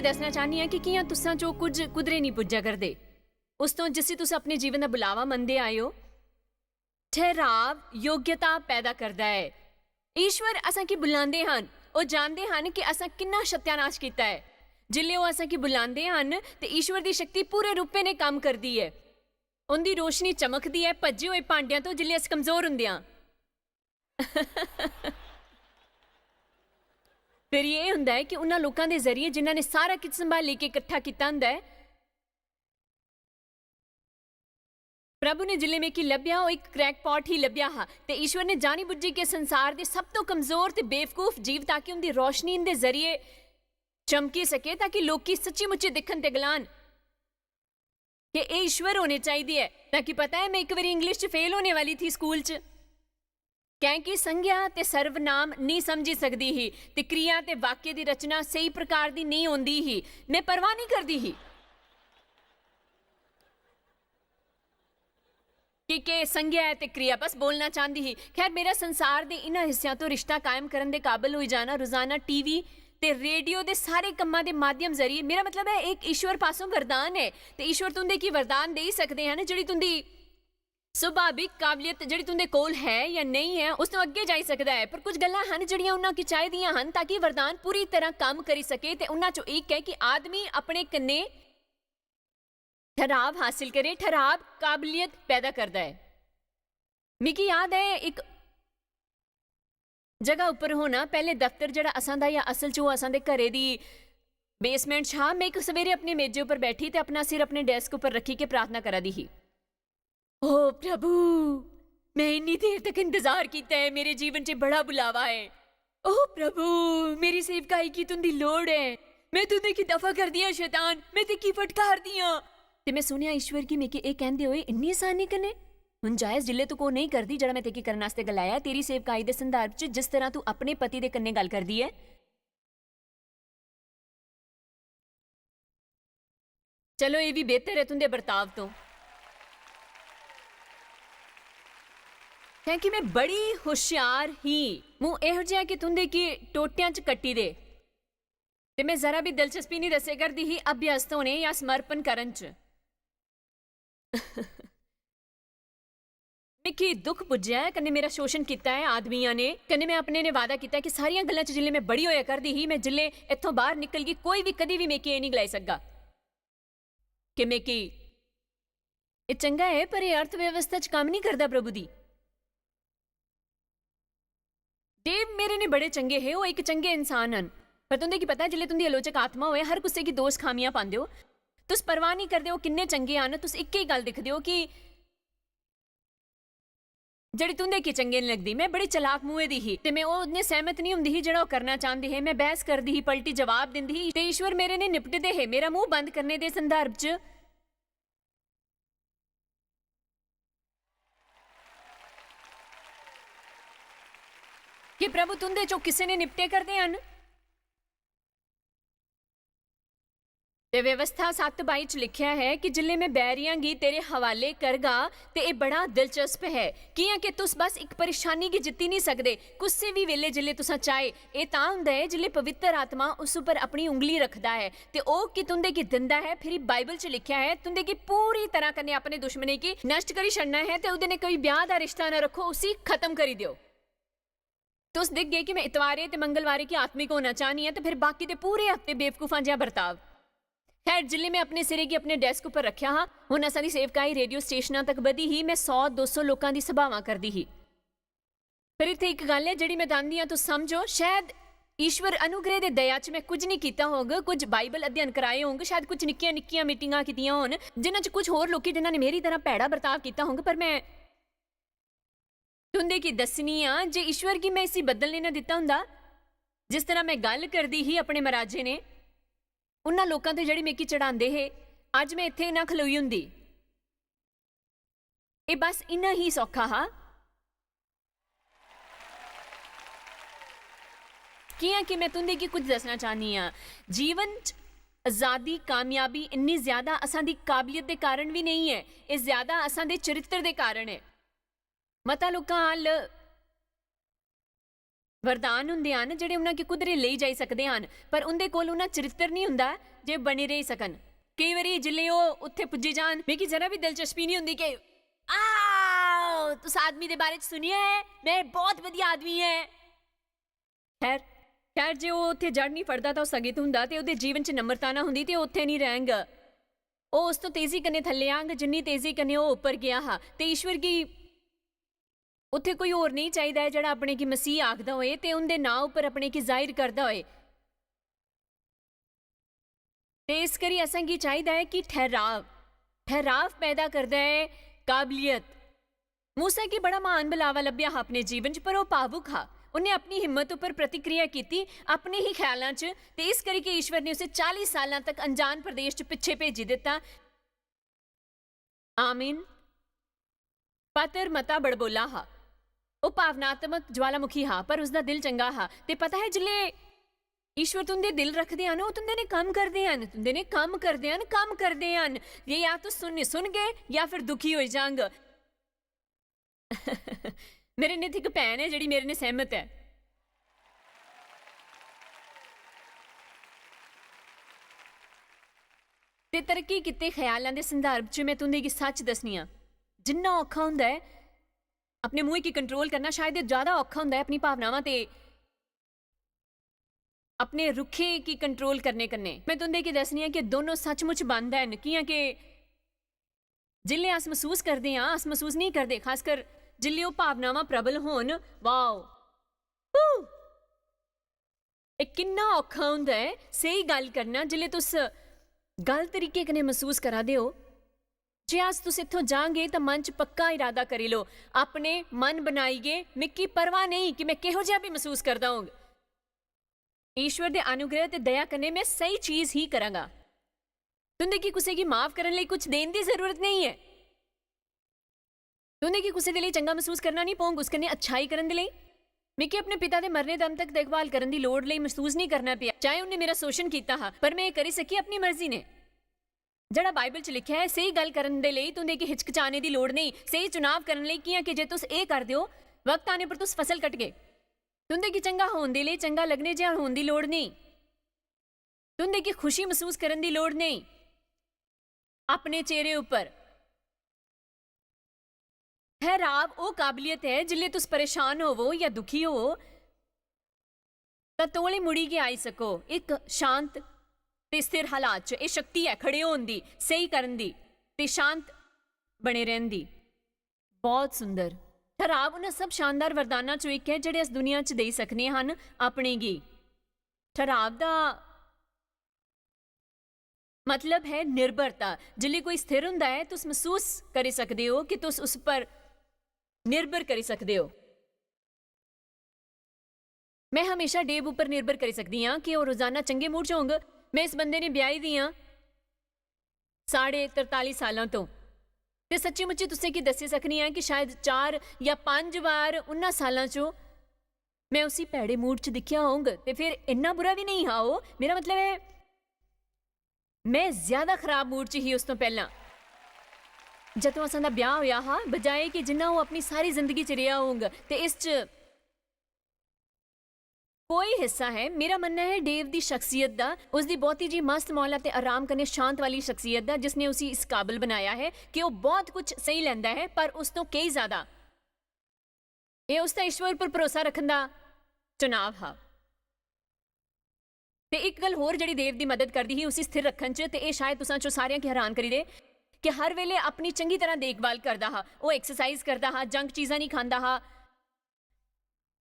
दसना चाहनी हाँ कि कियां तुसां चो कुछ कुदरे नहीं पुज्जा करदे उस तो जिसी तुस अपने जीवन का बुलावा मनदे आए हो। ठहराव योग्यता पैदा करता है। ईश्वर असां की बुलांदे हन, वो जानते हैं कि असां किन्ना सत्यानाश किया है। जिले वो असां की बुलांदे हन ते ईश्वर की शक्ति पूरे रूपे ने काम करती है। उनकी रोशनी चमकती है भजे हुए भांडियां तो जिले अस कमजोर हुंदे हां। फिर ये हुंदा है कि उन्हां लोकां दे जरिए जिन्हां ने सारा कुछ संभाल के इकट्ठा किया हुंदा है, प्रभु ने जिले में की लभ्या वो एक क्रैकपॉट ही लभ्या हा ते ईश्वर ने जानी बुझी के संसार के सब तो कमजोर ते बेवकूफ जीव ताकि उनकी रोशनी इनके जरिए चमकी सके ताकि लोग सच्ची मुच्ची दिखन ते गलान कि ये ईश्वर होने चाहिए है। ताकि पता है मैं एक बार इंग्लिश च फेल होने वाली थी स्कूल च, क्योंकि संज्ञा ते सर्वनाम नहीं समझी सकती ही ते क्रिया ते वाक्य की रचना सही प्रकार की नहीं होंदी ही। मैं परवाह नहीं करती ही कि संज्ञा है ते क्रिया, बस बोलना चाहती ही। खैर मेरा संसार दे इन्हां हिस्सियां तो रिश्ता कायम करने दे काबिल हो जाना रोजाना टीवी ते रेडियो दे सारे कम्मां दे माध्यम जरिए, मेरा मतलब है एक ईश्वर पासों वरदान है ते ईश्वर तुंदे की वरदान दे ही सकते हैं जिहड़ी तुंदी सुभाविक काबलियत जिहड़ी तुंदे कोल है या नहीं है उस तो अगे जा सकता है। पर कुछ गल्लां हन जिहड़ियां उन्हां की चाहिदियां हन ताकि वरदान पूरी तरह काम करी सके ते उन्हां चों एक है कि आदमी अपने कन्ने ठहराव हासिल करे। ठहराव काबिलियत पैदा करता है। मिकी याद है एक जगह उपर होना, पहले दफ्तर जड़ा असां दा या असल च असां दे घरे दी बेसमेंट छा। मैं एक सवेरे अपने मेजे उपर बैठी ते अपना सिर अपने डेस्क उपर रखी के प्रार्थना करा दी ही। ओ प्रभु, मैं इन्नी देर तक इंतजार किया है, मेरे जीवन च बड़ा बुलावा है। ओ प्रभु, मेरी सेवकाई की तुंदी लोड़ है। मैं तुंदे की दफा कर दिया शैतान, मैं ते की फटकार दिया। ते मैं सुनिया ईश्वर की मैं ये कहते हुए इन्नी आसानी कने हुण जायज जिले तू को नहीं करदी जड़ा मैं तेकी करने वास्ते गलाया तेरी सेवकाई दे संदर्भ च जिस तरह तू अपने पति दे कन्ने गल करदी है। चलो ये भी बेहतर है तुंदे बर्ताव तो, क्योंकि मैं बड़ी होशियार ही मूँ एहो जिहा कि तुंदे की टोटियां च कट्टी दे ते मैं जरा भी दिलचस्पी नहीं दसे करदी ही अभ्यस्त होने या समर्पण करन च। मिकी दुख पुज्जा है कन्ने मेरा शोषण किया है आदमियां ने, कन्ने मैं अपने ने वादा किया कि सारियां गल्लां च जिले मैं बड़ी होया करदी ही मैं जिले इत्थों बाहर निकल गई कोई भी कदी भी मेकी नहीं गलाई सकगा कि मेकी ये चंगा है। पर यह अर्थव्यवस्था च काम नहीं करता प्रभु दी। देव मेरे ने बड़े चंगे है, वो एक चंगे इंसान हन, पर तुंदे की पता है जिले तुंदी आलोचक आत्मा होए हर कुछ की दोष खामियां पांदे हो, तुस परवाह नहीं करदे हो किन्ने चंगे हन। तुस एक ही गल दिखदे हो कि जड़ी तुंदे की चंगे नहीं लगदी। मैं बड़ी चलाक मुए दी ही ते मैं उन्ने सहमत नहीं हुंदी ही जड़ा करना चाहती है। मैं बहस करदी ही, पलटी जवाब दिंदी ही ते ईश्वर मेरे ने निपटदे है मेरा मुंह बंद करने दे संदर्भ च। कि प्रभु तुंदे चो किसे ने निपटे करदे हन ते व्यवस्था 7:22 च लिखिया है कि जिले मैं बैरियां गी तेरे हवाले करगा ते ये बड़ा दिलचस्प है कियां कि तुस बस एक परेशानी की जित्ती नहीं सकदे कुछ भी वेले जिले तुसा चाहे। ये तां हुंदा है जिले पवित्र आत्मा उस उपर अपनी उंगली रखदा है ते ओ कि तुंदे की दिंदा है। फिर बाइबल च लिखिया है तुंदे की पूरी तरह कन्ने अपने दुश्मने की नष्ट करी छड़ना है ते उहदे ने कोई ब्याह दा रिश्ता ना रखो, उसी खत्म करी दियो। तुस दिख गए कि मैं इतवारे ते मंगलवारे की आत्मिक होना चाहनी है तो फिर बाकी ते पूरे हफ्ते बेवकूफां जिहा बर्ताव। खैर जिले मैं अपने सिरे की अपने डेस्क उपर रखिया हाँ। हुण असां दी सेवकाई रेडियो स्टेशनां तक बधी ही, मैं 100-200 लोकां दी सभावां करदी ही। फिर इत्थे एक गल है जिहड़ी मैं दसदी हां, तुस समझो शायद ईश्वर अनुग्रह दे दया च मैं कुछ नहीं कीता होग, कुछ बाइबल अध्ययन कराए होंगे, शायद कुछ निक्कियां निक्कियां मीटिंगां कीतियां होन जिन्हां च कुछ होर लोकी जिन्हां ने मेरी तरह भैड़ा बर्ताव कीता होंगे। पर मैं तुंदे की दसनी हां जे ईश्वर की मैं इसी बदलने ना दिता हुंदा जिस तरह मैं गल करदी ही अपने महाराजे ने उन्हां लोकां ते जिहड़ी मेकी चढ़ांदे हे, अज मैं इत्थे ना खलोई हुंदी। ये बस इन्ना ही सौखा हा कियां कि मैं तुंदे की कुछ दसना चाहनी हां। जीवन च आजादी कामयाबी इन्नी ज्यादा असां दी काबलियत दे कारण भी नहीं है, ये ज्यादा असां दे चरित्र दे कारण है। मता लोकां हाल ਵਰਦਾਨ ਹੁੰਦੇ ਹਨ ਜਿਹੜੇ ਉਹਨਾਂ ਕੇ ਕੁਦਰੇ ਲਈ ਜਾਈ ਸਕਦੇ ਹਨ, ਪਰ ਉਹਦੇ ਕੋਲ ਉਹਨਾਂ ਚਰਿੱਤਰ ਨਹੀਂ ਹੁੰਦਾ ਜੇ ਬਣੇ ਰਹਿ ਸਕਣ। ਕਈ ਵਾਰੀ ਜਿੱਲੇ ਉਹ ਉੱਥੇ ਪੁੱਜੀ ਜਾਣ, ਮੇਰੀ ਜ਼ਰਾ ਵੀ ਦਿਲਚਸਪੀ ਨਹੀਂ ਹੁੰਦੀ ਕਿ ਆਹ ਤੁਸ ਆਦਮੀ ਦੇ ਬਾਰੇ ਚ ਸੁਣਿਆ ਹੈ, ਮੈਂ ਬਹੁਤ ਵਧੀਆ ਆਦਮੀ ਹੈ। ਖੈਰ ਜੇ ਉਹ ਉੱਥੇ ਜੜ ਨਹੀਂ ਫੜਦਾ ਤਾਂ ਉਹ ਸਗਿਤ ਹੁੰਦਾ ਤੇ ਉਹਦੇ ਜੀਵਨ ਚ ਨਮਰਤਾ ਨਾ ਹੁੰਦੀ ਤੇ ਉਹ ਉੱਥੇ ਨਹੀਂ ਰਹਿਣਗਾ। ਉਹ ਉਸ ਤੋਂ ਤੇਜ਼ੀ ਕਨੇ ਥੱਲੇ ਆਂਗ ਜਿੰਨੀ ਤੇਜ਼ੀ ਕਨੇ ਉਹ ਉੱਪਰ ਗਿਆ ਹਾਂ। ਤੇ ਈਸ਼ਵਰ ਕੀ ਉੱਥੇ ਕੋਈ ਹੋਰ ਨਹੀਂ ਚਾਹੀਦਾ ਹੈ ਜਿਹੜਾ ਆਪਣੇ ਕੀ ਮਸੀਹ ਆਖਦਾ ਹੋਏ ਤੇ ਉਹਦੇ ਨਾਂ ਉੱਪਰ ਆਪਣੇ ਕੀ ਜ਼ਾਹਿਰ ਕਰਦਾ ਹੋਏ। ਤੇ ਇਸ ਕਰੀ ਅਸਾਂ ਕੀ ਚਾਹੀਦਾ ਹੈ ਕਿ ठहराव पैदा करता है काबलियत। मूसा की बड़ा महान बलावा लभ्या अपने जीवन च, पर वह भावुक हा। उन्हें अपनी हिम्मत उपर प्रतिक्रिया की अपने ही ख्यालों च, ते इस करके ईश्वर ने उसे 40 साल तक अनजान प्रदेश च पिछे भेजी दिता। आमीन। पातर मता बड़बोला हा, वह भावनात्मक ज्वालामुखी हा, पर उसका दिल चंगा हा। ते पता है जिले ईश्वर तुंदे दिल रखते हैं वो तुंदे ने काम करते हैं, तुंदे ने काम करते हैं। ये या तो सुन गए या फिर दुखी हो जांग। मेरे ने एक भैन है जिहड़ी मेरे ने सहमत है। ते तरक्की किते ख्यालों के संदर्भ च मैं तुंदे की सच दसनी आ, जिन्ना औखा हुंदा है अपने मूँह की कंट्रोल करना, शायद ज़्यादा औखा हुंदा है अपनी भावनावां ते अपने रुखे की कंट्रोल करने कन्ने। मैं तुंदे की दसनी है कि दोनों सचमुच बंद हैं। कियां कि जिले अस महसूस करते हैं अस महसूस नहीं करते, खासकर जिले वो भावनावां प्रबल होन। वाओ किन्ना औखा हुंदा है सही गल करना जिले तुस गलत तरीके कन्ने महसूस करा दे हो। जे अस तुस इत्थों जाओगे तो मन च पक्का इरादा करी लो, अपने मन बनाइए, मिकी परवाह नहीं कि मैं किहो जिहा भी महसूस करदा हूँ। ईश्वर के अनुग्रह ते दया करने मैं सही चीज ही करांगा। तुंदे की कुसे की माफ करने लिए कुछ देने की जरूरत नहीं है। तुंदे की कुसे दे लिए चंगा महसूस करना नहीं पऊंग, उस कन्ने अच्छाई करने लिए मिकी अपने पिता के मरने दम तक देखभाल करने की लोड़ लिए महसूस नहीं करना पिया। चाहे उन्हें मेरा शोषण किया हा, पर मैं ये करी सकी अपनी मर्जी ने। जड़ा बाइबल च लिखा है सही गल करने दे लिए तुंदे की हिचकिचाने की लोड़ नहीं, सही चुनाव करने लिए किया कि जे तुस ये कर दिओ वक्त आने पर तुस फसल कट गए। तुंदे की चंगा होने दे लिए चंगा लगने जिहा होने की लोड़ नहीं, तुंदे की खुशी महसूस करने की लोड़ नहीं। अपने चेहरे उपर ठहराव वो काबलियत है जिले तुस परेशान होवो या दुखी हो तो तोले मुड़ी के आई सको। एक शांत ते स्थिर हालात च ये शक्ति है खड़े होने दी, सही करन दी ते शांत बने रहन दी। बहुत सुंदर ठहराव उन्हें सब शानदार वरदाना चो एक है जिहड़े इस दुनिया च दे सकने हन अपने गी। ठहराव दा मतलब है निर्भरता। जिले कोई स्थिर हुंदा है तुस महसूस करी सकदे हो कि तुस उस पर निर्भर करी सकदे हो। मैं हमेशा डेब उपर निर्भर करी सकदी हाँ कि वह रोजाना चंगे मूड च होंग। मैं इस बंदे ने ब्याही दी हाँ 43.5 सालों तो, ते सच्ची मुच्ची तुसें की दस्सी सकनी है कि शायद 4 या 5 बार उन्हां सालां चो मैं उसी भैड़े मूड च दिखिया होंग। ते फिर इन्ना बुरा भी नहीं हा वो, मेरा मतलब है मैं ज्यादा खराब मूड च ही उस तो पहला जदों असां दा ब्याह होया हा, बजाए कि जिन्ना वो अपनी सारी जिंदगी च रेहा होंग। ते इस च कोई हिस्सा है मेरा मनना है डेव दी शख्सियत दा, उसदी बहुती जी मस्त मौला ते आराम करने शांत वाली शख्सियत दा, जिसने उसी इस काबिल बनाया है कि वो बहुत कुछ सही लैंदा है, पर उस तो कई ज्यादा ये उसका ईश्वर पर भरोसा रखन दा चुनाव हा। ते एक गल होर जिहड़ी देव दी मदद करदी ही उसी स्थिर रखन च, ते शायद तुसां चो सारियां की हैरान करी दे कि हर वेले अपनी चंगी तरह देखभाल करदा हा, वो एक्सरसाइज करदा हा, जंक चीज़ां नहीं खांदा हा,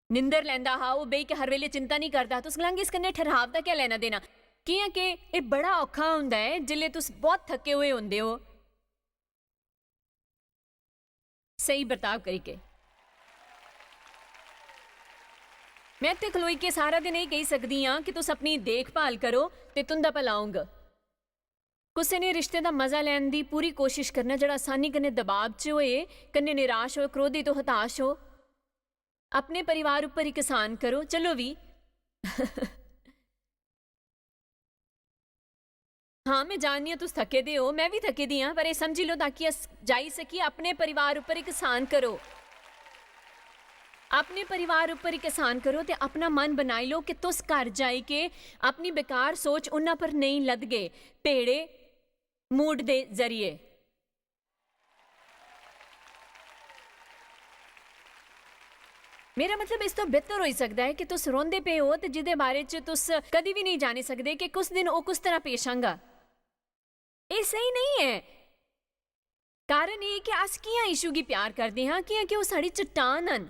निंदर लैंदा हा, वो बेही के हर वेले चिंता नहीं करदा। तुस गलांगे इस कन्नै ठहराव दा क्या लेना देना? कियां कि ये बड़ा औखा हुंदा है जिल्ले तुस बहुत थके हुए हुंदे हो सही बर्ताव करिके। मैं ते खलोई के सारा दिन यही कही सकदी हाँ कि तुस अपनी देखभाल करो ते तुंदा भला होंग। कुसै ने रिश्ते का मजा लैन की पूरी कोशिश करना जड़ा आसानी कन्नै दबाव च होए, कन्नै निराश हो, क्रोधित हो, हताश हो, अपने परिवार उपर एक एहसान करो। चलो भी हाँ मैं जाननी हूं तुस थके दे हो, मैं भी थके दी हाँ, पर यह समझी लो ताकि अस जाई सकी अपने परिवार उपर एक एहसान करो, अपने परिवार उपर एक एहसान करो ते अपना मन बनाई लो कि तुस घर जाई के अपनी बेकार सोच उन्हां पर नहीं लद गए भेड़े मूड दे जरिए। मेरा मतलब इस तो बेहतर हो सकता है कि तुस रोंदे पे हो ते जिदे बारे च तुस कदी भी नहीं जानी सकदे कि कुछ दिन वो कुछ तरह पेश आंगा। ये सही नहीं है। कारण ये कि अस कियां यीशु गी प्यार करदे हां, कियां कि वो साड़ी चट्टान हन,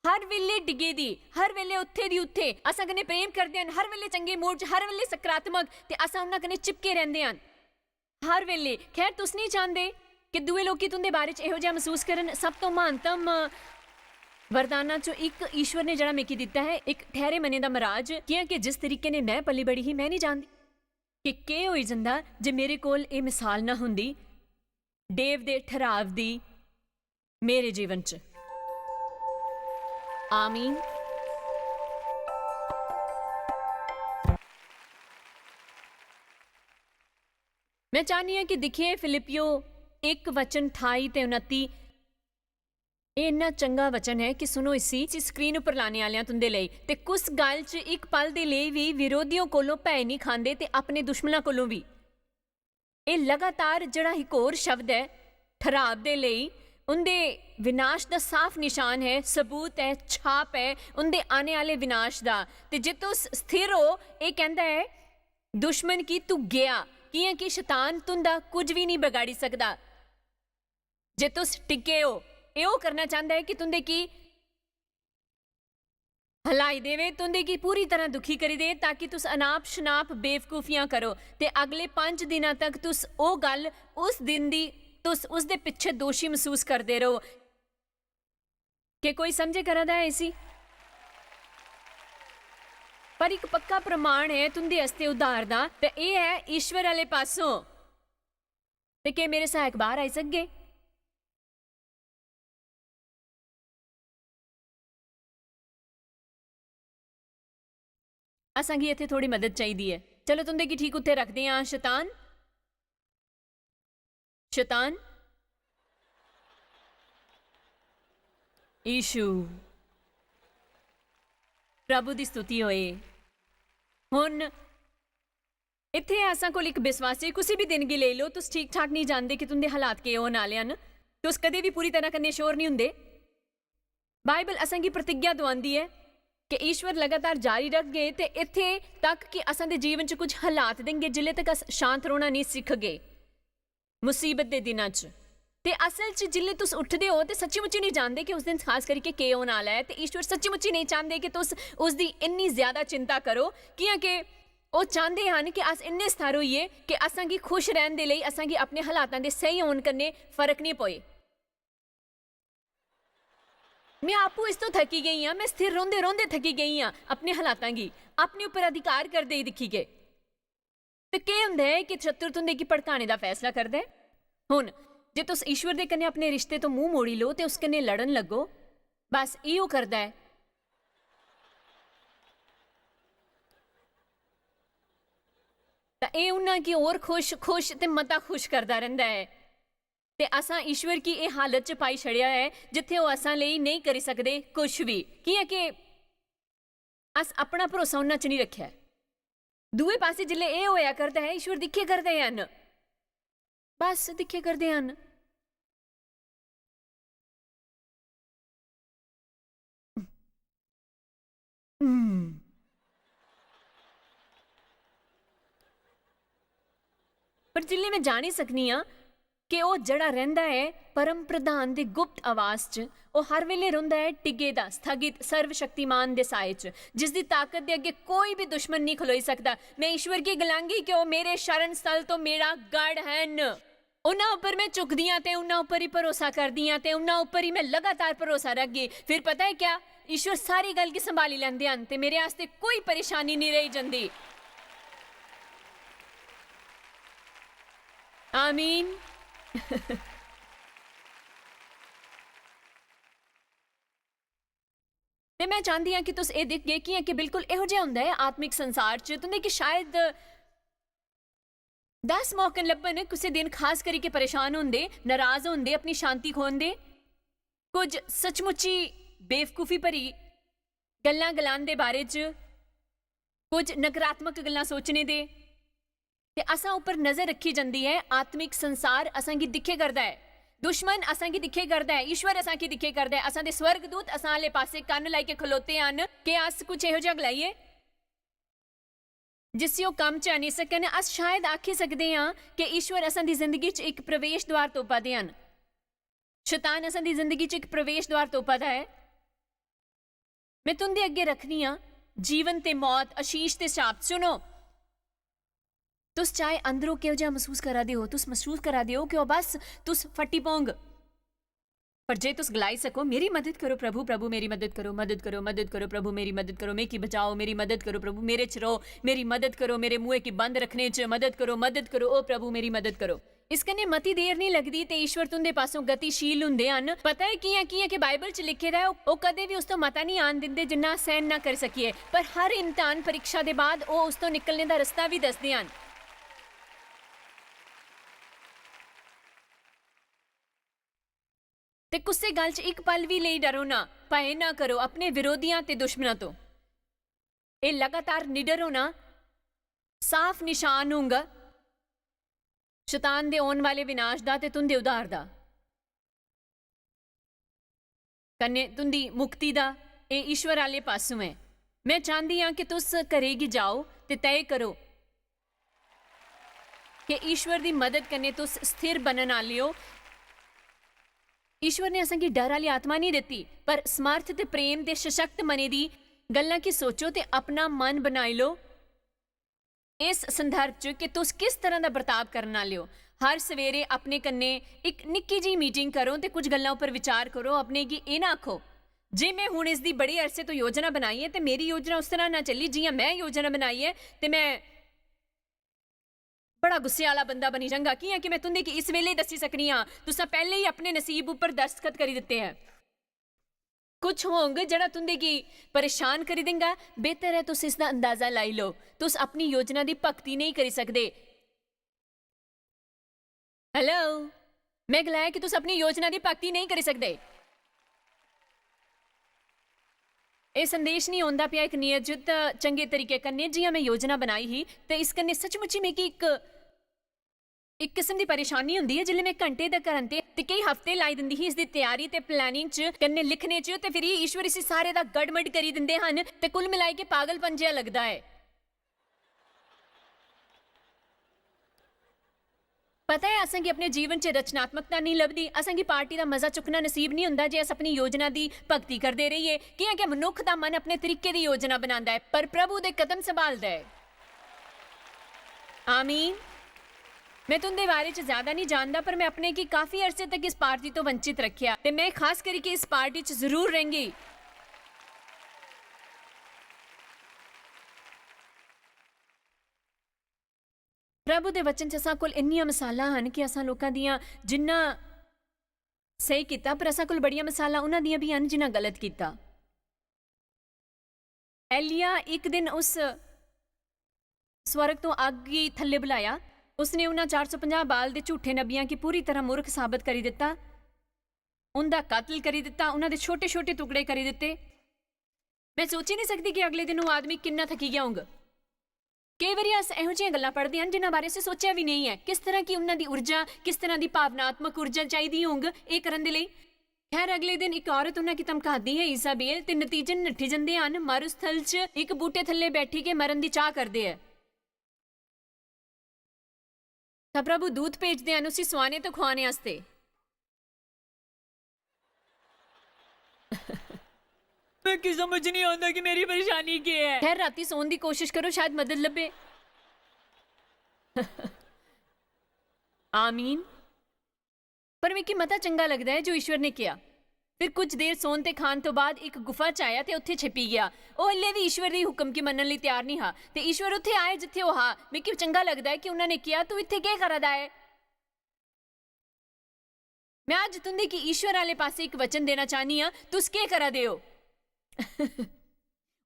हर वेले डिगे दी, हर वेले उत्थे दी उत्थे असां कन्नै प्रेम करदे हन, हर वेले चंगे मूड च, हर वेले सकारात्मक ते असां उन्हां कन्नै चिपके रहिंदे हन हर वेले। खैर तुस नहीं चाहते कि दूए लोकी तुंदे बारे च इहो जिहा महसूस करन। सब तो महानतम वरदाना चो एक ईश्वर ने जड़ा मिकी दिता है, एक ठहरे मने दा मराज, कियां कि जिस तरीके ने मैं पली बड़ी ही मैं नहीं जानती कि केह् होई जंदा जे मेरे कोल ये मिसाल ना हुंदी देव दे ठहराव दी मेरे जीवन च। आमीन। मैं चाहनी हूं कि दिखिए फिलिपियो 1:28-29 ਇਹ ਇੰਨਾ ਚੰਗਾ ਵਚਨ ਹੈ ਕਿ ਸੁਣੋ ਇਸੀ ਸਕਰੀਨ ਉੱਪਰ ਲਾਣੇ ਵਾਲਿਆਂ ਤੁੰਦੇ ਲਈ ਤੇ ਕੁਸ ਗੱਲ 'ਚ ਇੱਕ ਪਲ ਦੇ ਲਈ ਵੀ ਵਿਰੋਧੀਆਂ ਕੋਲੋਂ ਭੈ ਨਹੀਂ ਖਾਂਦੇ ਤੇ ਆਪਣੇ ਦੁਸ਼ਮਣਾਂ ਕੋਲੋਂ ਵੀ। ਇਹ ਲਗਾਤਾਰ ਜਿਹੜਾ ਇੱਕ ਹੋਰ ਸ਼ਬਦ ਹੈ ਠਹਿਰਾਵ ਦੇ ਲਈ ਉਹਦੇ ਵਿਨਾਸ਼ ਦਾ ਸਾਫ਼ ਨਿਸ਼ਾਨ ਹੈ, ਸਬੂਤ ਹੈ, ਛਾਪ ਹੈ ਉਹਦੇ ਆने ਵਾਲੇ ਵਿਨਾਸ਼ ਦਾ। ਤੇ ਜੇ ਤੁਸ ਸਥਿਰ ਹੋ ਇਹ ਕਹਿੰਦਾ ਹੈ ਦੁਸ਼ਮਣ ਕੀ ਤੂੰ ਗਿਆ ਕਿਆਂ ਕਿ ਸ਼ੈਤਾਨ ਤੁੰਦਾ ਕੁਝ ਵੀ ਨਹੀਂ ਵਿਗਾੜੀ ਸਕਦਾ ਜੇ ਤੁਸ ਟਿਕੇ ਹੋ। ਇਹ ਉਹ ਕਰਨਾ ਚਾਹੁੰਦਾ ਹੈ ਕਿ ਤੁੰਦੇ ਕੀ ਹਲਾਈ ਦੇਵੇ, ਤੁੰਦੇ ਕੀ ਪੂਰੀ ਤਰ੍ਹਾਂ ਦੁਖੀ ਕਰੀ ਦੇ ਤਾਂ ਕਿ ਤੁਸ ਅਨਾਪ ਸ਼ਨਾਪ ਬੇਵਕੂਫੀਆਂ ਕਰੋ ਤੇ ਅਗਲੇ 5 ਦਿਨਾਂ ਤੱਕ ਤੁਸ ਉਹ ਗੱਲ ਉਸ ਦਿਨ ਦੀ ਤੁਸ ਉਸ ਦੇ ਪਿੱਛੇ ਦੋਸ਼ੀ ਮਹਿਸੂਸ ਕਰਦੇ ਰਹੋ ਕਿ ਕੋਈ ਸਮਝੇ ਕਰਦਾ ਹੈ ਇਸੀ। ਪਰ ਇੱਕ ਪੱਕਾ ਪ੍ਰਮਾਣ ਹੈ ਤੁੰਦੇ ਵਾਸਤੇ ਉਧਾਰ ਦਾ ਤੇ ਇਹ ਹੈ ਈਸ਼ਵਰ ਵਾਲੇ ਪਾਸੋਂ ਤੇ ਕਿ ਮੇਰੇ ਸਹਾਇਕ ਬਾਹਰ ਆਈ ਸਕੇ। असांगी इत्थे थोड़ी मदद चाहिदी है। चलो तुंदे की ठीक उत्थे रखते हैं। शैतान शैतान ईशु प्रभु दी स्तुति होए। हुण इत्थे असां कोल इक विश्वासी किसी भी दिन गी ले लो, तुस ठीक ठाक नहीं जानते कि तुंदे हालात के होने वाले हन, तुस कदे भी पूरी तरह कन्नै श्योर नहीं हुंदे। बाइबल असांगी प्रतिज्ञा दवांदी है कि ईश्वर लगातार जारी रख गए ते इत्थे तक कि असां दे जीवन च कुछ हालात देंगे जिले तक अस शांत रोना नहीं सीख गए मुसीबत दे दिनां च। ते असल च जिले तुस उठदे हो ते सच्ची मुच्ची नहीं जानते कि उस दिन खास करके के होने वाला है। ते ईश्वर सच्ची मुच्ची नहीं चाहते कि तुस उसदी इन्नी ज्यादा चिंता करो कियां कि वो चाहते हैं कि अस इन्ने स्तर होइए कि असां गी खुश रहने दे लई असां गी अपने हालातां दे सही होने कन्नै फर्क नहीं पोए। मैं आपू इस तो थकी गई हाँ, मैं स्थिर रोंदे रोंदे थकी गई हाँ अपने हालातां गी अपने ऊपर अधिकार करदे ही दिखी गए। ते के हुंदा है कि शत्रु तुंदे की भड़काने दा फैसला करदा है। हुण जे तुस ईश्वर दे कन्नै अपने रिश्ते तो मुंह मोड़ी लो ते उस कन्नै लड़न लगो, बस इहो करदा है। तां एह उन्हां की होर खुश खुश ते मता खुश करदा रहिंदा है। ते असां ईश्वर की ये हालत च पाई छड़िया है जिथे वो असां लई नहीं करी सकदे कुछ भी, कियां कि अस अपना भरोसा उन्हां च नहीं रखिया। दूए पासे जिले ये होया करदा है ईश्वर दिखे करदे हन, बस दिखे करदे हन। पर जिले मैं जानी सकनी हाँ कि वो जड़ा रहिंदा है परम प्रधान दी गुप्त आवाज च, वो हर वेले रोंदा है टिगे दा स्थगित सर्वशक्तिमान दे साए च जिसदी ताकत दे अगे कोई भी दुश्मन नहीं खलोई सकता। मैं ईश्वर की गलांगी कि वो मेरे शरण स्थल तो मेरा गढ़ हैन। उन्हां उपर मैं चुकदी हां ते उन्हां उपर ही भरोसा करदी हां ते उन्हां उपर ही मैं लगातार भरोसा रखगी। फिर पता है क्या, ईश्वर सारी गल की संभाली लैंदे हन ते मेरे आस्ते कोई परेशानी नहीं रही जंदी। आमीन। ते मैं चाहती हाँ कि तुस ये दिख गए कि बिल्कुल इहो जिहा हुंदा है आत्मिक संसार च तुंदे कि शायद 10 मौके लब्भन किसी दिन खास करके परेशान होंदे, नाराज होंदे, अपनी शांति खोंदे, कुछ सचमुची ਬੇਵਕੂਫੀ ਭਰੀ ਗੱਲਾਂ ਗਲਾਨ ਦੇ ਬਾਰੇ 'ਚ, ਕੁਝ ਨਕਾਰਾਤਮਕ ਗੱਲਾਂ ਸੋਚਣੇ ਦੇ, ਤੇ ਅਸਾਂ ਉੱਪਰ ਨਜ਼ਰ ਰੱਖੀ ਜਾਂਦੀ ਹੈ। ਆਤਮਿਕ ਸੰਸਾਰ ਅਸਾਂ ਕੀ ਦਿਖੇ ਕਰਦਾ ਹੈ, ਦੁਸ਼ਮਣ ਅਸਾਂ ਕੀ ਦਿਖੇ ਕਰਦਾ ਹੈ, ਈਸ਼ਵਰ ਅਸਾਂ ਕੀ ਦਿਖੇ ਕਰਦਾ ਹੈ। ਅਸਾਂ ਦੇ ਸਵਰਗਦੂਤ ਅਸਾਂ ਵਾਲੇ ਪਾਸੇ ਕੰਨ ਲਾਈ ਕੇ ਖਲੋਤੇ ਹਨ ਕਿ ਅਸ ਕੁਛ ਇਹੋ ਜਿਹਾ ਗਲਾਈਏ ਜਿਸसे ਉਹ ਕੰਮ ਚ ਆ ਨਹੀਂ ਸਕਣ। ਅਸ ਸ਼ਾਇਦ ਆਖੀ ਸਕਦੇ ਹਾਂ ਕਿ ਈਸ਼ਵਰ ਅਸਾਂ ਦੀ ਜ਼ਿੰਦਗੀ 'ਚ ਇੱਕ ਪ੍ਰਵੇਸ਼ ਦੁਆਰ ਤੋਪਾ ਦੇ ਹਨ। ਸ਼ੈਤਾਨ ਅਸਾਂ ਦੀ ਜ਼ਿੰਦਗੀ 'ਚ ਇੱਕ ਪ੍ਰਵੇਸ਼ ਦੁਆਰ ਤੋਪਾ ਦਾ ਹੈ। ਮੈਂ ਤੁੰਦੇ ਅੱਗੇ ਰੱਖਨੀ ਹਾਂ ਜੀਵਨ ਤੇ ਮੌਤ, ਆਸ਼ੀਸ਼ ਤੇ ਸ਼ਾਪ। ਸੁਣੋ, तुस चाहे अंदरों क्यों जा महसूस करा दे हो, तुस महसूस करा दे हो कि वो बस तुस फटी पोंग, पर जे तुस गलाई सको मेरी मदद करो प्रभु, प्रभु मेरी मदद करो, मदद करो, मदद करो प्रभु मेरी मदद करो, मैं की बचाओ, मेरी मदद करो प्रभु, मेरे च रहो, मेरी मदद करो, मेरे मुँह की बंद रखने च मदद करो, ओ प्रभु मेरी मदद करो। इस कन्ने मती देर नहीं लगती ते ईश्वर तुंदे पासों गतिशील हुंदे हन। पता है कियां कि बाइबल च लिखे दा है वो कदे भी उस तो मता नहीं आन दिंदे जिन्ना सहन ना कर सकिए, पर हर इम्तिहान परीक्षा दे बाद वो उस तो निकलने दा रस्ता भी दसदे हन। ਤੇ ਕੁੱਸੇ ਗੱਲ 'ਚ ਇੱਕ ਪਲ ਵੀ ਲਈ ਡਰੋ ਨਾ, ਭੈ ਨਾ ਕਰੋ ਆਪਣੇ ਵਿਰੋਧੀਆਂ ਤੇ ਦੁਸ਼ਮਣਾਂ ਤੋਂ। ਇਹ ਲਗਾਤਾਰ ਨਿਡਰ ਹੋਣਾ ਸਾਫ਼ ਨਿਸ਼ਾਨ ਹੋਊਗਾ ਸ਼ੈਤਾਨ ਦੇ ਆਉਣ ਵਾਲੇ ਵਿਨਾਸ਼ ਦਾ ਤੇ ਤੁੰਦੇ ਉਧਾਰ ਦਾ, ਕੰਨੇ ਤੁੰਦੀ ਮੁਕਤੀ ਦਾ। ਇਹ ਈਸ਼ਵਰ ਵਾਲੇ ਪਾਸੋਂ ਹੈ। ਮੈਂ ਚਾਹੁੰਦੀ ਹਾਂ ਕਿ ਤੁਸ ਕਰੇਗੀ ਜਾਓ ਤੇ ਤੈਅ ਕਰੋ ਕਿ ਈਸ਼ਵਰ ਦੀ ਮਦਦ ਕਰਨੇ ਤੁਸ ਸਥਿਰ ਬਣਨ ਵਾਲਿਓ। ईश्वर ने असां की डर वाली आत्मा नहीं देती, पर समर्थ ते प्रेम ते सशक्त मने दी गल्लां की सोचो ते अपना मन बनाई लो इस संदर्भ च कि तुस किस तरह दा बर्ताव करन वाले हो। हर सवेरे अपने कन्ने एक निक्की जी मीटिंग करो ते कुछ गल्लां उपर विचार करो। अपने की एह ना आखो जे मैं हुण इस दी बड़े अरसे तो योजना बनाई है ते मेरी योजना उस तरह ना चली जियां मैं योजना बनाई है ते मैं बड़ा गुस्से वाला बंदा बनी जांगा। कियां कि मैं तुंदे की इस वेले दसी सकनी हाँ, तुसा पहले ही अपने नसीब ऊपर दस्तखत करी दिते हैं। कुछ होंगे जड़ा तुंदे की परेशान करी देंगा। बेहतर है तुस इसका अंदाजा लाई लो। तुस अपनी योजना दी भक्ति नहीं करी सकते। हेलो, मैं गलाया कि तुस अपनी योजना दी भक्ति नहीं करी सकते। ਇਹ संदेश नहीं आंदा पिया एक नियोजित चंगे तरीके कन्ने जियां मैं योजना बनाई ही ते इस कन्ने सचमुच ही में कि एक किस्म की परेशानी हुंदी है जिल्ले मैं घंटे तक करन ते कई हफ्ते लाई दिंदी ही इसदी तैयारी ते प्लानिंग च कन्ने लिखने च ते फिर ईश्वर इस सारे दा गड़मड़ करी दिंदे हन ते कुल मिलाई के पागलपन जिहा लगदा है। पता है असां की अपने जीवन च रचनात्मकता नहीं लभदी, असां की पार्टी का मजा चुकना नसीब नहीं हुंदा जे अस अपनी योजना की भगती करते रहिए। कि मनुख का मन अपने तरीके की योजना बनाता है पर प्रभु दे कदम संभालता है। आमीन। मैं तुंदे बारे च ज्यादा नहीं जानता पर मैं अपने की काफी अरसे तक इस पार्टी तो वंचित रखिया ते मैं खास करके इस पार्टी च जरूर रहेंगी। प्रभु दे वचन च असां कोल इन्नियां मिसालां हन कि असां लोकां दियां जिन्ना सही कीता पर असां कोल बड़ियां मिसालां उन्हां दियां भी हन जिन्हां गलत कीता। एलिया एक दिन उस स्वर्ग तो अग ही थल्ले बुलाया, उसने उन्हां 450 बाल दे झूठे नबियां की पूरी तरह मूर्ख साबित करी दिता, उनका कत्ल करी दिता, उन्हां दे छोटे छोटे टुकड़े करी दिते। मैं सोच ही नहीं सकती कि अगले दिन वो आदमी किन्ना थकी गया होगा। कई बार अस इहो जिहियां गल्लां पढ़दे हन जिन्हां बारे असीं सोचिया भी नहीं है किस तरह की उन्हां दी ऊर्जा, किस तरह की भावनात्मक ऊर्जा चाहिदी होग ये करन दे लई। खैर अगले दिन एक औरत उन्हां की धमकादी है ईसाबेल ते नतीजन नट्ठी जंदे हन। मारुस्थल च एक बूटे थल्ले बैठी के मरन दी चाह करदे है तां प्रभु दूत भेजदे हन उसी सुआने तो खुआने आस्ते। मैं की समझ नहीं आता कि मेरी परेशानी क्या है। खैर राती सोने की कोशिश करो शायद मदद लभे। आमीन। पर मैं की मता चंगा लगता है जो ईश्वर ने किया। फिर कुछ देर सोन ते खान तो बाद एक गुफा च आया ते उत्थे छिपी गया। वो हल्ले भी ईश्वर दी हुक्म की मनन लई तैयार नहीं हा ते ईश्वर उत्थे आए जिथे वो हा। मैं की चंगा लगता है कि उन्होंने किया तू इत्थे क्या करा दा है। मैं अज तुंदे की ईश्वर वाले पासे एक वचन देना चाहनी हाँ, तुस क्या करा दे हो।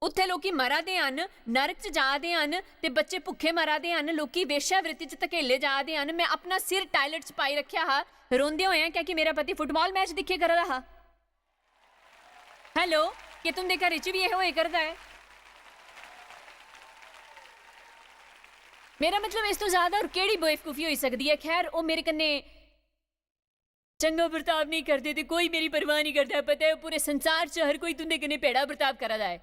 उत्थे लोकी मरा दे हन, नरक च जा दे हन ते बच्चे भुखे मरा दे हन, लोकी वेश्यावृत्ति च धकेले जा दे हन। मैं अपना सिर टायलेट च पाई रखिया हा रोंदे होए क्योंकि मेरा पति फुटबॉल मैच दिखे करा रहा। ਹੈਲੋ, ਕਿ ਤੁੰਦੇ ਘਰ 'ਚ ਵੀ ਇਹੋ ਹੀ ਕਰਦਾ ਹੈ? ਮੇਰਾ ਮਤਲਬ ਇਸ ਤੋਂ ਜ਼ਿਆਦਾ ਹੋਰ ਕਿਹੜੀ ਬੇਵਕੂਫੀ ਹੋਈ ਸਕਦੀ ਹੈ? ਖੈਰ, ਉਹ ਮੇਰੇ ਕन्ने ਚੰਗਾ ਬਰਤਾਵ ਨਹੀਂ ਕਰਦੇ ਤੇ ਕੋਈ ਮੇਰੀ ਪਰਵਾਹ ਨਹੀਂ ਕਰਦਾ। ਪਤਾ ਹੈ ਪੂਰੇ ਸੰਸਾਰ 'ਚ ਹਰ ਕੋਈ ਤੁੰਦੇ ਕन्ने ਭੈੜਾ ਬਰਤਾਵ ਕਰਦਾ ਹੈ।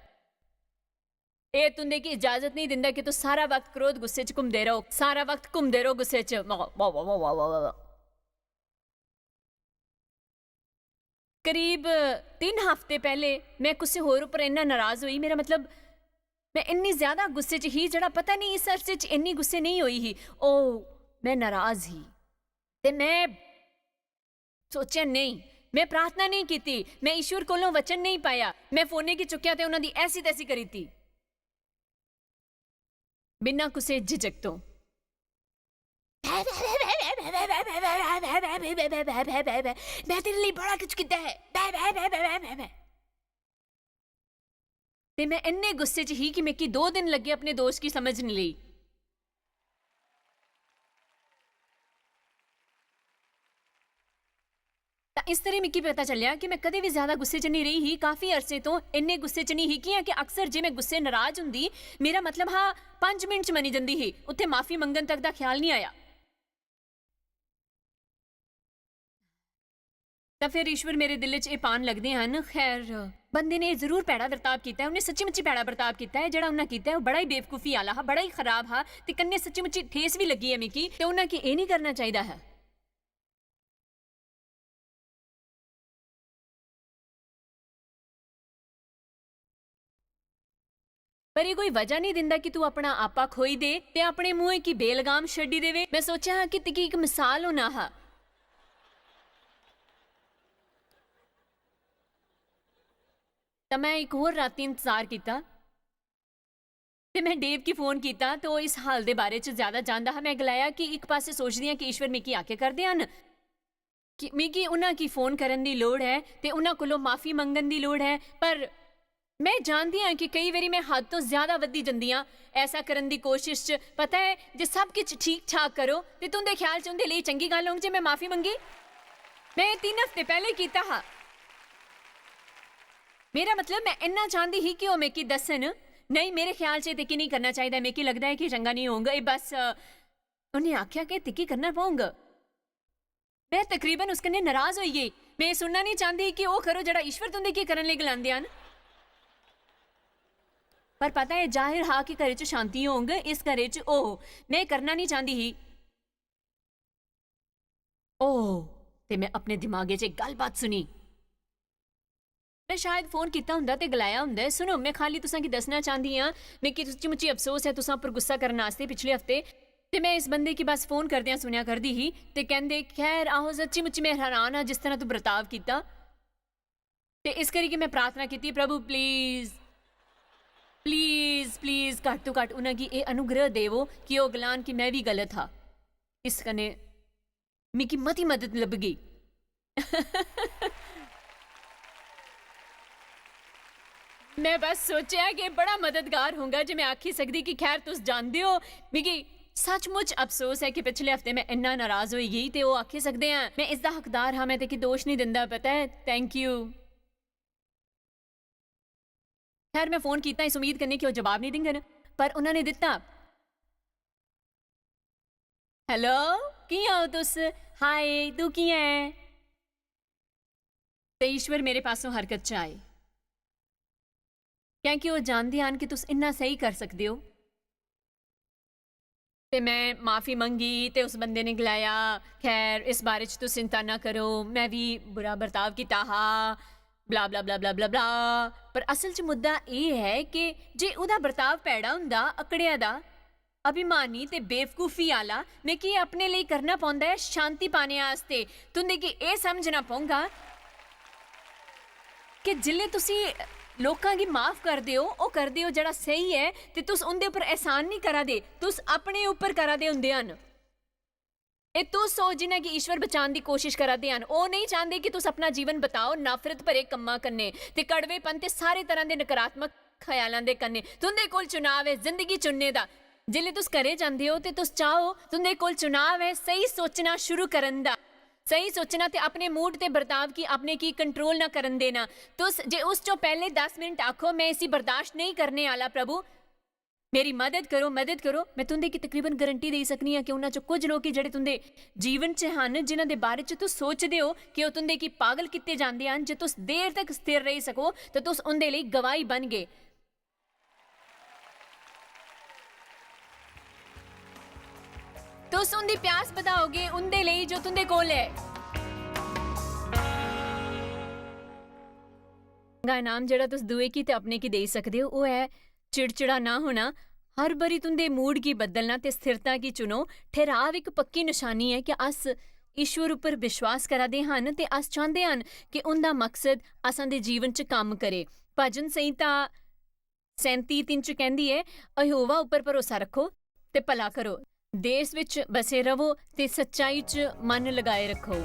ਇਹ ਤੁੰਦੇ ਕੀ ਇਜਾਜ਼ਤ ਨਹੀਂ ਦਿੰਦਾ ਕਿ ਤੂੰ ਸਾਰਾ ਵਕਤ ਕ੍ਰੋਧ ਗੁੱਸੇ 'ਚ ਘੁੰਮਦੇ ਰਹੋ, ਸਾਰਾ ਵਕਤ ਘੁੰਮਦੇ ਰਹੋ ਗੁੱਸੇ 'ਚ। ਕਰੀਬ 3 ਹਫ਼ਤੇ ਪਹਿਲੇ ਮੈਂ ਕਿਸੇ ਹੋਰ ਉੱਪਰ ਇੰਨਾ ਨਾਰਾਜ਼ ਹੋਈ। ਮੇਰਾ ਮਤਲਬ ਮੈਂ ਇੰਨੀ ਜ਼ਿਆਦਾ ਗੁੱਸੇ 'ਚ ਹੀ, ਜਿਹੜਾ ਪਤਾ ਨਹੀਂ ਇਸ ਅਰਸੇ 'ਚ ਇੰਨੀ ਗੁੱਸੇ ਨਹੀਂ ਹੋਈ ਹੀ। ਉਹ ਮੈਂ ਨਾਰਾਜ਼ ਹੀ ਤੇ ਮੈਂ ਸੋਚਿਆ ਨਹੀਂ, ਮੈਂ ਪ੍ਰਾਰਥਨਾ ਨਹੀਂ ਕੀਤੀ, ਮੈਂ ਈਸ਼ਵਰ ਕੋਲੋਂ ਵਚਨ ਨਹੀਂ ਪਾਇਆ, ਮੈਂ ਫੋਨੇ ਕੀ ਚੁੱਕਿਆ ਤੇ ਉਹਨਾਂ ਦੀ ਐਸੀ ਤੈਸੀ ਕਰੀ ਤੀ ਬਿਨਾਂ ਕਿਸੇ ਝਿਜਕ ਤੋਂ। ਮੈਂ ਤੇਰੇ ਲਈ ਬੜਾ ਕੁਝ ਕੀਤਾ ਹੈ ਤੇ ਮੈਂ ਇੰਨੇ ਗੁੱਸੇ 'ਚ ਹੀ ਕਿ ਮੈਂ ਕੀ 2 ਦਿਨ ਲੱਗੇ ਆਪਣੇ ਦੋਸਤ ਕੀ ਸਮਝ ਨਹੀਂ ਲਈ। ਤਾਂ ਇਸ ਤਰ੍ਹਾਂ ਮੈਨੂੰ ਪਤਾ ਚੱਲਿਆ ਕਿ ਮੈਂ ਕਦੇ ਵੀ ਜ਼ਿਆਦਾ ਗੁੱਸੇ 'ਚ ਨਹੀਂ ਰਹੀ ਹੀ। ਕਾਫੀ ਅਰਸੇ ਤੋਂ ਇੰਨੇ ਗੁੱਸੇ 'ਚ ਨਹੀਂ ਹੀ ਕਿ ਅਕਸਰ ਜੇ ਮੈਂ ਗੁੱਸੇ ਨਾਰਾਜ਼ ਹੁੰਦੀ, ਮੇਰਾ ਮਤਲਬ ਹਾਂ 5 ਮਿੰਟ 'ਚ ਮਨੀ ਜਾਂਦੀ ਹੀ, ਉੱਥੇ ਮਾਫੀ ਮੰਗਣ ਤੱਕ ਦਾ ਖਿਆਲ ਨਹੀਂ ਆਇਆ। ਤਾਂ ਫਿਰ ਈਸ਼ਵਰ ਮੇਰੇ ਦਿਲ 'ਚ ਇਹ ਪਾਣ ਲੱਗਦੇ ਹਨ। ਖੈਰ, ਬੰਦੇ ਨੇ ਜ਼ਰੂਰ ਭੈੜਾ ਵਰਤਾਵ ਕੀਤਾ, ਉਹਨੇ ਸੱਚੀ ਮੁੱਚੀ ਭੈੜਾ ਵਰਤਾਵ ਕੀਤਾ ਹੈ। ਜਿਹੜਾ ਉਹਨਾਂ ਕੀਤਾ ਉਹ ਬੜਾ ਹੀ ਬੇਵਕੂਫੀ ਵਾਲਾ, ਬੜਾ ਹੀ ਖਰਾਬ ਹੈ ਤੇ ਕੰਨੇ ਸੱਚੀ ਮੁੱਚੀ ਠੇਸ ਵੀ ਲੱਗੀ ਹੈ ਮਿਕੀ। ਤੇ ਉਹਨਾਂ ਕੀ ਇਹ ਨਹੀਂ ਕਰਨਾ ਚਾਹੀਦਾ ਹੈ। ਪਰ ਇਹ ਕੋਈ ਵਜ੍ਹਾ ਨਹੀਂ ਦਿੰਦਾ ਕਿ ਤੂੰ ਆਪਣਾ ਆਪਾ ਖੋਈ ਦੇ ਤੇ ਆਪਣੇ ਮੂੰਹੇ ਕੀ ਬੇਲਗਾਮ ਛੱਡੀ ਦੇਵੇ। ਮੈਂ ਸੋਚਿਆ ਕਿ ਤਿੱਕੀ ਇੱਕ ਮਿਸਾਲ ਹੋਣਾ ਹਾ। ਤਾਂ ਮੈਂ ਇੱਕ ਹੋਰ ਰਾਤੀ ਇੰਤਜ਼ਾਰ ਕੀਤਾ ਤੇ ਮੈਂ ਡੇਵ ਕੀ ਫੋਨ ਕੀਤਾ ਤੇ ਉਹ ਇਸ ਹਾਲ ਦੇ ਬਾਰੇ 'ਚ ਜ਼ਿਆਦਾ ਜਾਣਦਾ ਹੈ। ਮੈਂ ਗਲਾਇਆ ਕਿ ਇੱਕ ਪਾਸੇ ਸੋਚਦੀ ਹਾਂ ਕਿ ਈਸ਼ਵਰ ਮਿਕੀ ਆਕੇ ਕਰਦੇ ਹਨ ਕਿ ਮਿਕੀ ਉਹਨਾਂ ਕੀ ਫੋਨ ਕਰਨ ਦੀ ਲੋੜ ਹੈ ਤੇ ਉਹਨਾਂ ਕੋਲੋਂ ਮਾਫੀ ਮੰਗਣ ਦੀ ਲੋੜ ਹੈ। ਪਰ ਮੈਂ ਜਾਣਦੀ ਹਾਂ ਕਿ ਕਈ ਵਾਰੀ ਮੈਂ ਹੱਦ ਤੋਂ ਜ਼ਿਆਦਾ ਵੱਧਦੀ ਜਾਂਦੀ ਹਾਂ ਐਸਾ ਕਰਨ ਦੀ ਕੋਸ਼ਿਸ਼ 'ਚ। ਪਤਾ ਹੈ ਜੇ ਸਭ ਕੁਝ ਠੀਕ ਠਾਕ ਕਰੋ ਤੇ ਤੁੰਦੇ ਖਿਆਲ 'ਚ ਉਹਦੇ ਲਈ ਚੰਗੀ ਗੱਲ ਹੋਊ ਜੇ ਮੈਂ ਮਾਫੀ ਮੰਗੀ। ਮੈਂ 3 ਹਫ਼ਤੇ ਪਹਿਲੇ ਕੀਤਾ ਹਾਂ। ਮੇਰਾ ਮਤਲਬ ਮੈਂ ਇੰਨਾ ਚਾਹੁੰਦੀ ਹੀ ਕਿ ਉਹ ਮੇਕੀ ਦੱਸਣ ਨਹੀਂ ਮੇਰੇ ਖਿਆਲ 'ਚ ਤਿੱਕੀ ਨਹੀਂ ਕਰਨਾ ਚਾਹੀਦਾ। ਮੇਕੀ ਲੱਗਦਾ ਹੈ ਕਿ ਚੰਗਾ ਨਹੀਂ ਹੋਊਗਾ। ਇਹ ਬਸ ਉਹਨੇ ਆਖਿਆ ਕਿ ਤਿੱਕੀ ਕਰਨਾ ਪਊਗਾ। ਮੈਂ ਤਕਰੀਬਨ ਉਸ ਕन्ने ਨਾਰਾਜ਼ ਹੋਈ ਗਈ। ਮੈਂ ਸੁਣਨਾ ਨਹੀਂ ਚਾਹੁੰਦੀ ਕਿ ਉਹ ਕਰੋ ਜਿਹੜਾ ਈਸ਼ਵਰ ਤੁੰਦੇ ਕੀ ਕਰਨ ਲਈ ਗਲਾਉਂਦੇ ਹਨ। ਪਰ ਪਤਾ ਹੈ ਜ਼ਾਹਿਰ ਹਾਂ ਕਿ ਘਰ 'ਚ ਸ਼ਾਂਤੀ ਹੋਊਗਾ। ਇਸ ਘਰ 'ਚ ਉਹ ਮੈਂ ਕਰਨਾ ਨਹੀਂ ਚਾਹੁੰਦੀ ਹੀ। ਉਹ ਤੇ ਮੈਂ ਆਪਣੇ ਦਿਮਾਗੇ 'ਚ ਇੱਕ ਗੱਲਬਾਤ ਸੁਣੀ। ਮੈਂ ਸ਼ਾਇਦ ਫੋਨ ਕੀਤਾ ਹੁੰਦਾ ਤੇ ਗਲਾਇਆ ਹੁੰਦਾ। ਸੁਣੋ, ਮੈਂ ਖਾਲੀ ਤੁਸਾਂ ਕੀ ਦੱਸਣਾ ਚਾਹੁੰਦੀ ਹਾਂ ਮੈਂ ਕਿ ਸੱਚੀ ਮੁੱਚੀ ਅਫਸੋਸ ਹੈ ਤੁਸਾਂ ਪਰ ਗੁੱਸਾ ਕਰਨ ਵਾਸਤੇ। ਪਿਛਲੇ ਹਫ਼ਤੇ ਤੇ ਮੈਂ ਇਸ ਬੰਦੇ ਕੀ ਬਸ ਫੋਨ ਕਰਦਿਆਂ ਸੁਣਿਆ ਕਰਦੀ ਹੀ ਤੇ ਕਹਿੰਦੇ ਖੈਰ ਆਹੋ ਸੱਚੀ ਮੁੱਚੀ ਮੈਂ ਹੈਰਾਨ ਹਾਂ ਜਿਸ ਤਰ੍ਹਾਂ ਤੂੰ ਬਰਤਾਵ ਕੀਤਾ। ਤੇ ਇਸ ਕਰਕੇ ਮੈਂ ਪ੍ਰਾਰਥਨਾ ਕੀਤੀ ਪ੍ਰਭੂ ਪਲੀਜ਼ ਪਲੀਜ਼ ਪਲੀਜ਼ ਘੱਟ ਤੋਂ ਘੱਟ ਉਹਨਾਂ ਕੀ ਇਹ ਅਨੁਗ੍ਰਹ ਦੇਵੋ ਕਿ ਉਹ ਗਲਾਨ ਕਿ ਮੈਂ ਵੀ ਗਲਤ ਹਾਂ। ਇਸ ਕਨੇ ਮਿਕੀ ਮਤੀ ਮਦਦ ਲੱਭ ਗਈ। मैं बस सोचा कि बड़ा मददगार होगा जो मैं आखी सकती कि खैर तुस जानते हो मिगी सचमुच अफसोस है कि पिछले हफ्ते मैं इन्ना नाराज होई गई तो आखी सकते हैं मैं इसका हकदार हाँ। मैं तो कि दोष नहीं दिंदा पता है। Thank you. खैर मैं फोन किया इस उम्मीद करने कि वो जवाब नहीं देंगे पर उन्होंने दिता। हेलो की हो तुस? हाय तू की है? तो ईश्वर मेरे पासों हरकत च आए क्योंकि वो जानते हैं कि तुस इन्ना सही कर सकते हो। ते मैं माफ़ी मंगी ते उस बंदे ने गलाया खैर इस बारे च तुस चिंता ना करो मैं भी बुरा बर्ताव किया हा बला बला बला बला बला बला। पर असल च मुद्दा ये है कि जे उहदा बर्ताव भैड़ा हुंदा अकड़िया दा अभिमानी ते बेवकूफी आला मैं कि अपने लिए करना पौंदा है शांति पाने आस्ते। तुंदे कि ये समझना पऊगा कि जिल्ले तुसी लोकां गी माफ कर दियो ओ कर दियो जड़ा सही है ते तुस उनदे उपर एहसान नहीं करा दे तुस अपने उपर करा दे हुंदे हन। ए तुस सो जिन्हां गी ईश्वर बचाने की कोशिश करा दे हन ओ नहीं चाहते कि तुस अपना जीवन बताओ नफरत भरे कम्मां कन्ने ते कड़वेपन ते सारे तरह के नकारात्मक ख्यालां दे कन्ने। तुंदे कोल चुनाव है जिंदगी चुनने दा। जिल्ले तुस घरे जांदे हो ते तुस चाहो तुंदे कोल चुनाव है सही सोचना शुरू करन दा। ਸਹੀ ਸੋਚਣਾ ਤੇ ਆਪਣੇ ਮੂਡ ਤੇ ਬਰਤਾਵ ਕੀ ਆਪਣੇ ਕੀ ਕੰਟਰੋਲ ਨਾ ਕਰਨ ਦੇਣਾ। ਤੁਸ ਜੇ ਉਸ ਚੋਂ ਪਹਿਲੇ 10 ਮਿੰਟ ਆਖੋ मैं इसी बर्दाश्त नहीं करने आला प्रभु मेरी मदद करो मैं तुंदे की तकरीबन गारंटी दे सकनी हाँ कि उन्हां चों कुछ लोग जिहड़े तुंदे जीवन च हन जिन्हां दे बारे च तुस सोचदे हो कि ओह तुंदे की पागल किते जांदे हन, जे तुस देर तक स्थिर रही सको तो तुस उंदे लई गवाही बन गए। तुस उंदी प्यास बढ़ाओगे उंदे लई जो तुंदे कोल है। गा इनाम जिहड़ा तुस दुए की ते अपने की दे सकदे हो ओह है चिड़चिड़ा ना होना, हर बरी तुंदे मूड की बदलना ते स्थिरता की चुनो। ठहराव एक पक्की निशानी है कि अस ईश्वर उपर विश्वास करा दे हन ते अस चाहते हन कि उनका मकसद असां दे जीवन च काम करे। भजन संहिता 37:3 च कहंदी है यहोवा उपर भरोसा रखो ते भला करो, देश विच बसे रवो ते सच्चाई च मन लगाए रखो।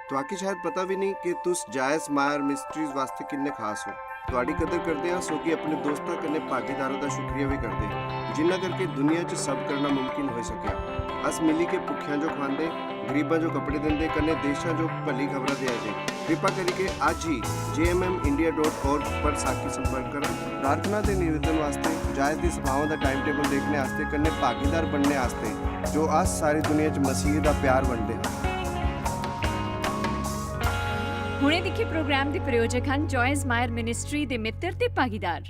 ਤੁਹਾਕੀ ਸ਼ਾਇਦ ਪਤਾ ਵੀ ਨਹੀਂ ਕਿ ਤੁਸ ਜਾਇਜ਼ ਮਾਇਰ ਮਿਸਟਰੀਜ਼ ਵਾਸਤੇ ਕਿੰਨੇ ਖਾਸ ਹੋ। ਤੁਹਾਡੀ ਕਦਰ ਕਰਦੇ ਹਾਂ ਸੋ ਕਿ ਆਪਣੇ ਦੋਸਤਾਂ ਕਨੇ ਭਾਗੀਦਾਰਾਂ ਦਾ ਸ਼ੁਕਰੀਆ ਵੀ ਕਰਦੇ ਹਾਂ ਜਿਨ੍ਹਾਂ ਕਰਕੇ ਦੁਨੀਆ 'ਚ ਸਭ ਕਰਨਾ ਮੁਮਕਿਨ ਹੋ ਸਕਿਆ। ਅਸ ਮਿਲੀ ਕੇ ਭੁੱਖਿਆਂ ਜੋ ਖਵਾਉਂਦੇ, ਗਰੀਬਾਂ ਜੋ ਕੱਪੜੇ ਦਿੰਦੇ, ਕਨੇ ਦੇਸ਼ਾਂ ਜੋ ਭਲੀ ਖਬਰਾਂ ਦੇ ਆਜੇ। ਕਿਰਪਾ ਕਰਕੇ ਅੱਜ ਹੀ jmmindia.org ਪਰ ਸਾਖੀ ਸੰਪਰਕ ਕਰਨ। ਪ੍ਰਾਰਥਨਾ ਤੇ ਨਿਵੇਦਨ ਵਾਸਤੇ ਜਾਇਜ਼ ਦੀ ਸਭਾਵਾਂ ਦਾ ਟਾਈਮ ਟੇਬਲ ਦੇਖਣੇ ਵਾਸਤੇ ਕਨੇ ਭਾਗੀਦਾਰ ਬਣਨੇ ਵਾਸਤੇ ਜੋ ਅਸ ਸਾਰੀ ਦੁਨੀਆ 'ਚ ਮਸੀਹ ਦਾ ਪਿਆਰ ਵੰਡਦੇ ਹਨ। ਹੁਣੇ ਦਿਖੇ ਪ੍ਰੋਗਰਾਮ ਦੇ ਪ੍ਰਯੋਜਕ ਹਨ ਜੋਇਸ ਮਾਇਰ ਮਿਨਿਸਟਰੀ ਦੇ ਮਿੱਤਰ ਤੇ ਭਾਗੀਦਾਰ।